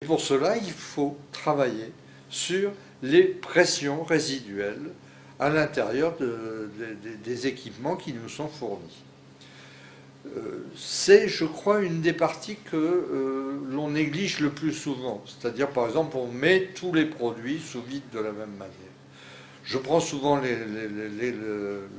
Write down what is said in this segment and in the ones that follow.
pour cela, il faut travailler sur les pressions résiduelles à l'intérieur des équipements qui nous sont fournis. C'est, je crois, une des parties que l'on néglige le plus souvent. C'est-à-dire, par exemple, on met tous les produits sous vide de la même manière. Je prends souvent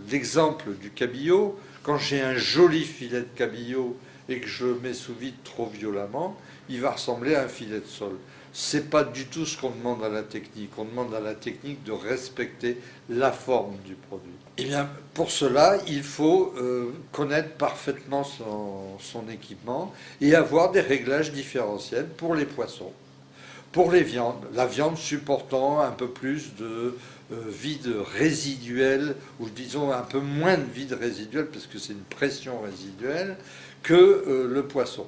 l'exemple du cabillaud. Quand j'ai un joli filet de cabillaud et que je le mets sous vide trop violemment, il va ressembler à un filet de sole. C'est pas du tout ce qu'on demande à la technique. On demande à la technique de respecter la forme du produit. Eh bien, pour cela, il faut connaître parfaitement son équipement et avoir des réglages différentiels pour les poissons. Pour les viandes, la viande supportant un peu plus de vide résiduel, ou disons un peu moins de vide résiduel, parce que c'est une pression résiduelle, que le poisson.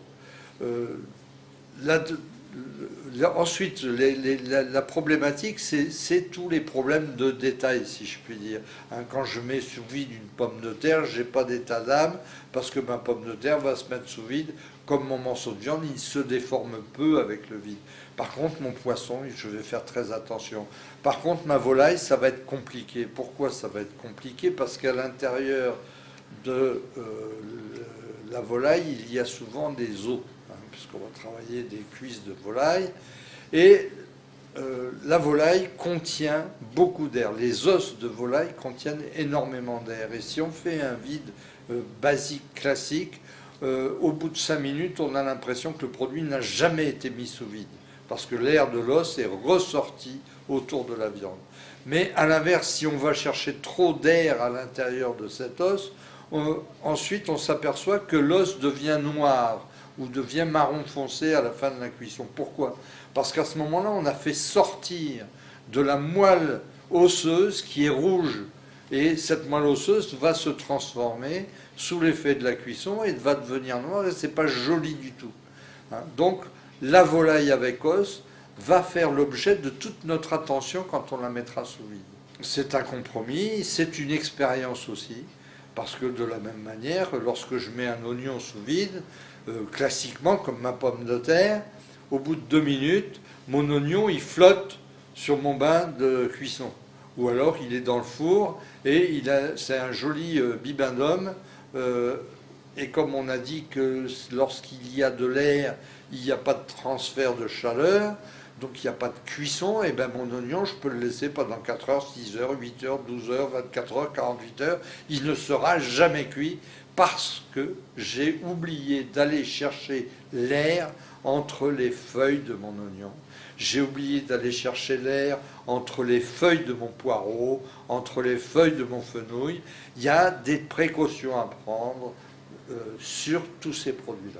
Ensuite, la problématique, c'est tous les problèmes de détail, si je puis dire. Quand je mets sous vide une pomme de terre, je n'ai pas d'état d'âme, parce que ma pomme de terre va se mettre sous vide. Comme mon morceau de viande, il se déforme peu avec le vide. Par contre, mon poisson, je vais faire très attention. Par contre, ma volaille, ça va être compliqué. Pourquoi ça va être compliqué? Parce qu'à l'intérieur de la volaille, il y a souvent des os, puisqu'on va travailler des cuisses de volaille. Et la volaille contient beaucoup d'air. Les os de volaille contiennent énormément d'air. Et si on fait un vide basique, classique, au bout de 5 minutes, on a l'impression que le produit n'a jamais été mis sous vide, parce que l'air de l'os est ressorti autour de la viande. Mais à l'inverse, si on va chercher trop d'air à l'intérieur de cet os, ensuite on s'aperçoit que l'os devient noir ou devient marron foncé à la fin de la cuisson. Pourquoi? Parce qu'à ce moment-là, on a fait sortir de la moelle osseuse qui est rouge. Et cette moelle osseuse va se transformer sous l'effet de la cuisson et va devenir noire, et c'est pas joli du tout. Donc la volaille avec os va faire l'objet de toute notre attention quand on la mettra sous vide. C'est un compromis, c'est une expérience aussi, parce que de la même manière, lorsque je mets un oignon sous vide, classiquement comme ma pomme de terre, au bout de 2 minutes, mon oignon il flotte sur mon bain de cuisson. Ou alors il est dans le four et c'est un joli bibendum. Et comme on a dit que lorsqu'il y a de l'air, il n'y a pas de transfert de chaleur, donc il n'y a pas de cuisson, et bien mon oignon, je peux le laisser pendant 4 heures, 6 heures, 8 heures, 12 heures, 24 heures, 48 heures. Il ne sera jamais cuit parce que j'ai oublié d'aller chercher l'air entre les feuilles de mon oignon. J'ai oublié d'aller chercher l'air entre les feuilles de mon poireau, entre les feuilles de mon fenouil. Il y a des précautions à prendre sur tous ces produits-là.